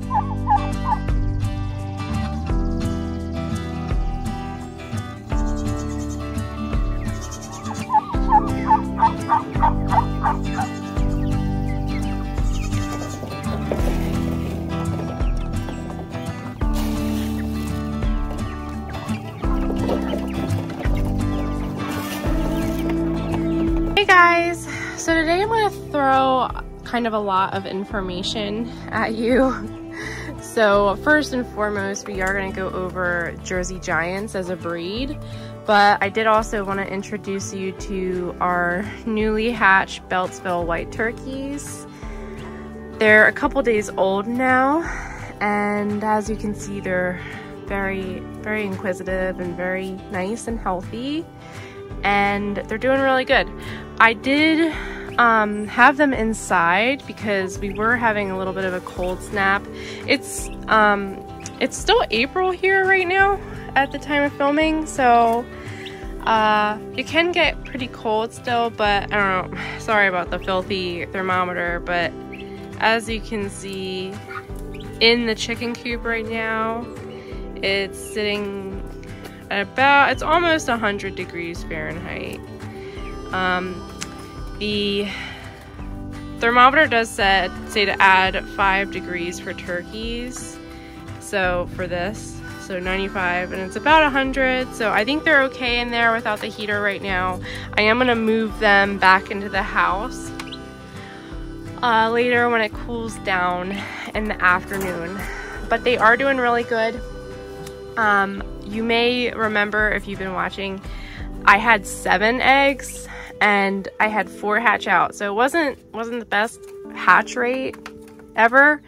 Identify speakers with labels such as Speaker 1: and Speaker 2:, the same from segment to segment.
Speaker 1: Hey guys, so today I'm going to throw kind of a lot of information at you. So first and foremost, we are going to go over Jersey Giants as a breed, but I did also want to introduce you to our newly hatched Beltsville white turkeys. They're a couple days old now, and as you can see, they're very inquisitive and very nice and healthy, and they're doing really good. I did have them inside because we were having a little bit of a cold snap. It's still April here right now at the time of filming, so it can get pretty cold still, but I don't know, sorry about the filthy thermometer, but as you can see in the chicken coop right now, it's sitting at about, it's almost 100 degrees Fahrenheit. The thermometer does say to add 5 degrees for turkeys, so for this, so 95, and it's about 100, so I think they're okay in there without the heater right now. I am going to move them back into the house later when it cools down in the afternoon, but they are doing really good. You may remember, if you've been watching, I had 7 eggs and I had 4 hatch out, so it wasn't the best hatch rate ever,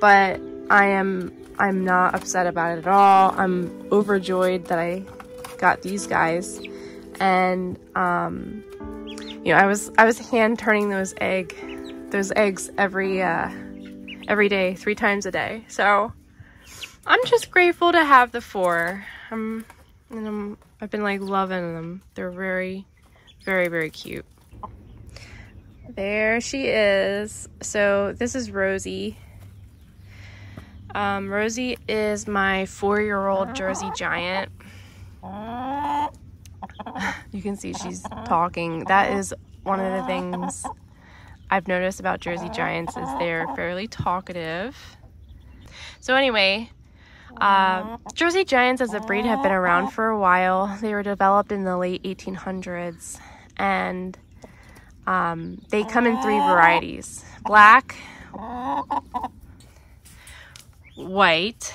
Speaker 1: but I'm not upset about it at all. I'm overjoyed that I got these guys, and you know, I was hand turning those eggs every day, 3 times a day. So I'm just grateful to have the 4. I've been like loving them. They're very cute. There she is. So this is Rosie. Rosie is my 4-year-old Jersey Giant. You can see she's talking. That is one of the things I've noticed about Jersey Giants, is they're fairly talkative. So anyway, Jersey Giants as a breed have been around for a while. They were developed in the late 1800s, and they come in 3 varieties: black, white,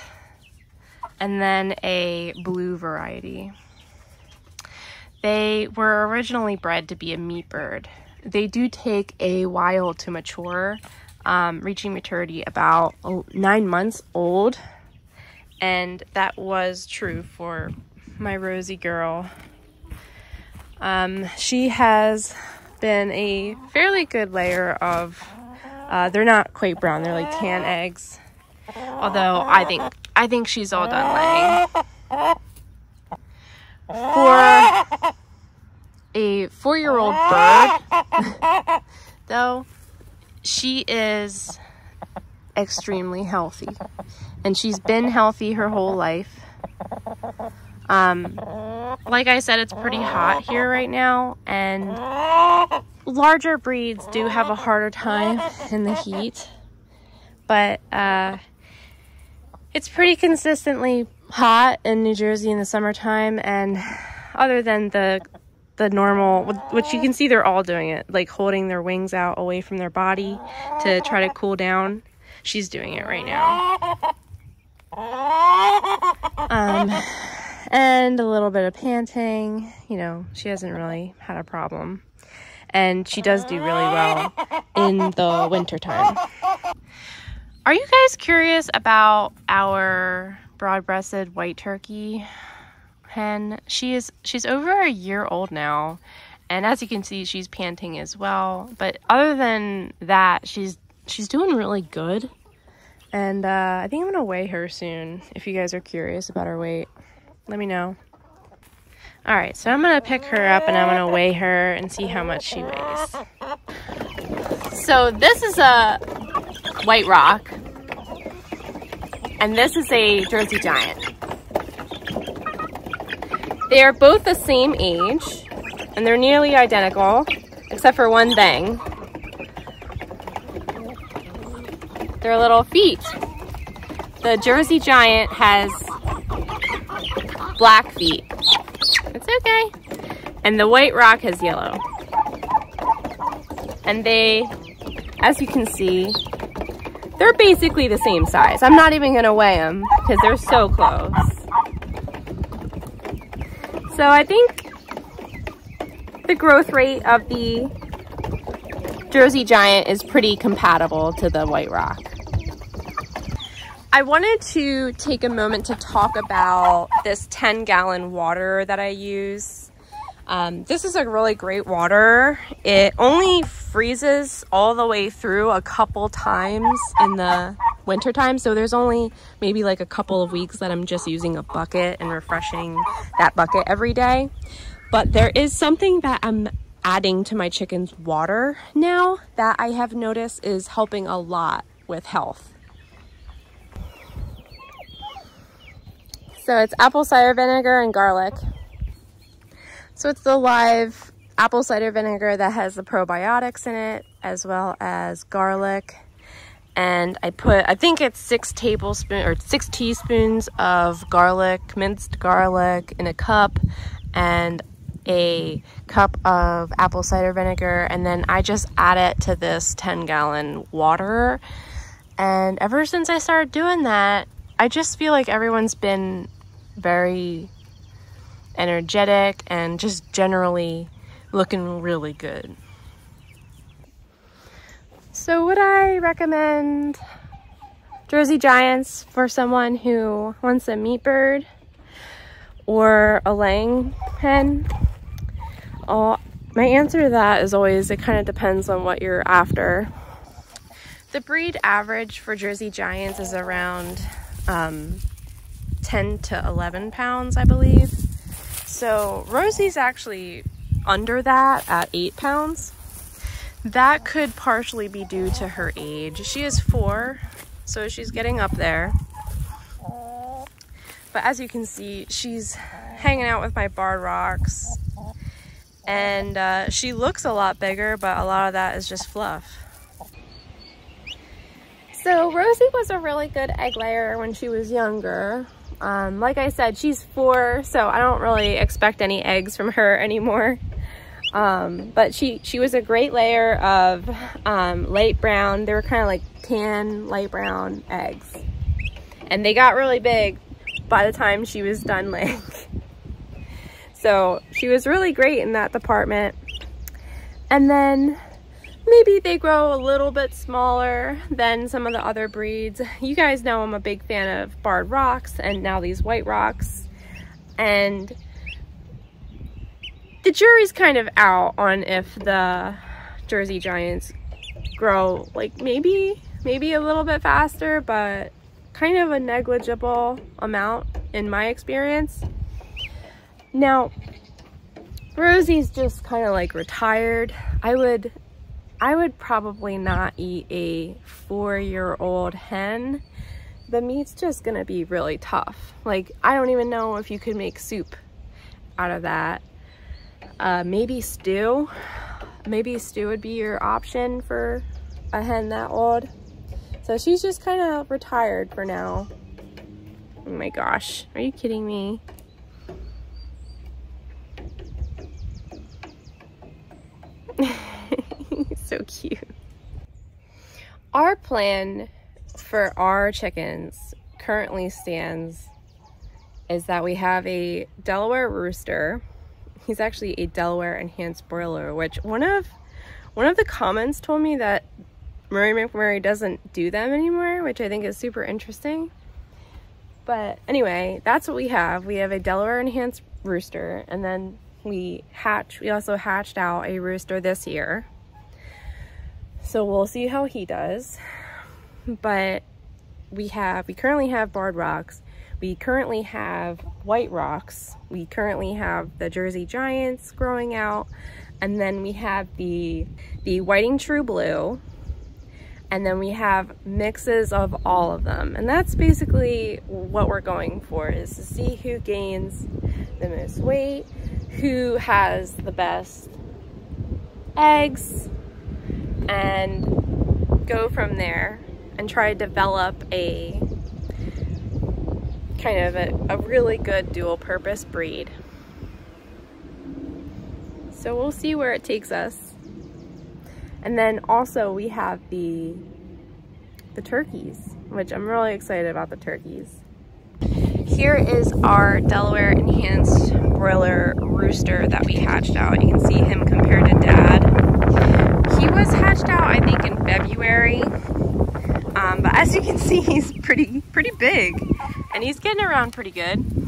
Speaker 1: and then a blue variety. They were originally bred to be a meat bird. They do take a while to mature, reaching maturity about 9 months old, and that was true for my Rosie girl. She has been a fairly good layer of, they're not quite brown, they're like tan eggs, although I think she's all done laying. For a 4-year-old bird, though, she is extremely healthy, and she's been healthy her whole life. Like I said, it's pretty hot here right now, and larger breeds do have a harder time in the heat, but it's pretty consistently hot in New Jersey in the summertime, and other than the normal, which you can see they're all doing it, like holding their wings out away from their body to try to cool down, she's doing it right now. And a little bit of panting, you know, she hasn't really had a problem. And she does do really well in the winter time. Are you guys curious about our broad-breasted white turkey hen? She's over a year old now, and as you can see, she's panting as well. But other than that, she's doing really good. And I think I'm gonna weigh her soon. If you guys are curious about her weight, let me know. All right, so I'm gonna pick her up and I'm gonna weigh her and see how much she weighs. So this is a white rock, and this is a Jersey Giant. They are both the same age, and they're nearly identical, except for one thing. Their little feet. The Jersey Giant has black feet. It's okay. And the White Rock has yellow. And they, as you can see, they're basically the same size. I'm not even gonna weigh them because they're so close. So I think the growth rate of the Jersey Giant is pretty compatible to the White Rock. I wanted to take a moment to talk about this 10-gallon water that I use. This is a really great water. It only freezes all the way through a couple times in the winter time, so there's only maybe like a couple of weeks that I'm just using a bucket and refreshing that bucket every day. But there is something that I'm adding to my chickens' water now that I have noticed is helping a lot with health. So it's apple cider vinegar and garlic. So it's the live apple cider vinegar that has the probiotics in it, as well as garlic. And I think it's 6 teaspoons of garlic, minced garlic in a cup, and a cup of apple cider vinegar. And then I just add it to this 10-gallon water. And ever since I started doing that, I just feel like everyone's been very energetic and just generally looking really good. So would I recommend Jersey Giants for someone who wants a meat bird or a laying hen? Oh, my answer to that is always, it kind of depends on what you're after. The breed average for Jersey Giants is around 10 to 11 pounds, I believe. So Rosie's actually under that at 8 pounds. That could partially be due to her age. She is 4, so she's getting up there. But as you can see, she's hanging out with my barred rocks. And she looks a lot bigger, but a lot of that is just fluff. So Rosie was a really good egg layer when she was younger. Like I said, she's 4, so I don't really expect any eggs from her anymore. But she was a great layer of light brown. They were kind of like tan light brown eggs. And they got really big by the time she was done laying. So she was really great in that department. And then maybe they grow a little bit smaller than some of the other breeds. You guys know I'm a big fan of barred rocks and now these white rocks. And the jury's kind of out on if the Jersey Giants grow like maybe a little bit faster, but kind of a negligible amount in my experience. Now, Rosie's just kind of like retired. I would probably not eat a 4-year-old hen. The meat's just gonna be really tough. Like, I don't even know if you could make soup out of that. Maybe stew. Maybe stew would be your option for a hen that old. So she's just kind of retired for now. Oh my gosh, are you kidding me? So cute. Our plan for our chickens currently stands is that we have a Delaware rooster. He's actually a Delaware enhanced broiler, which one of the comments told me that Murray McMurray doesn't do them anymore, which I think is super interesting. But anyway, that's what we have. We have a Delaware enhanced rooster, and then we also hatched out a rooster this year. So we'll see how he does. But we currently have barred rocks. We currently have white rocks. We currently have the Jersey Giants growing out. And then we have the Whiting True Blue. And then we have mixes of all of them. And that's basically what we're going for, is to see who gains the most weight, who has the best eggs, and go from there and try to develop a kind of a really good dual purpose breed. So we'll see where it takes us. And then also we have the turkeys, which I'm really excited about the turkeys. Here is our Delaware Enhanced broiler rooster that we hatched out. You can see him compared to Dad. He was hatched out, I think, in February. But as you can see, he's pretty big, and he's getting around pretty good.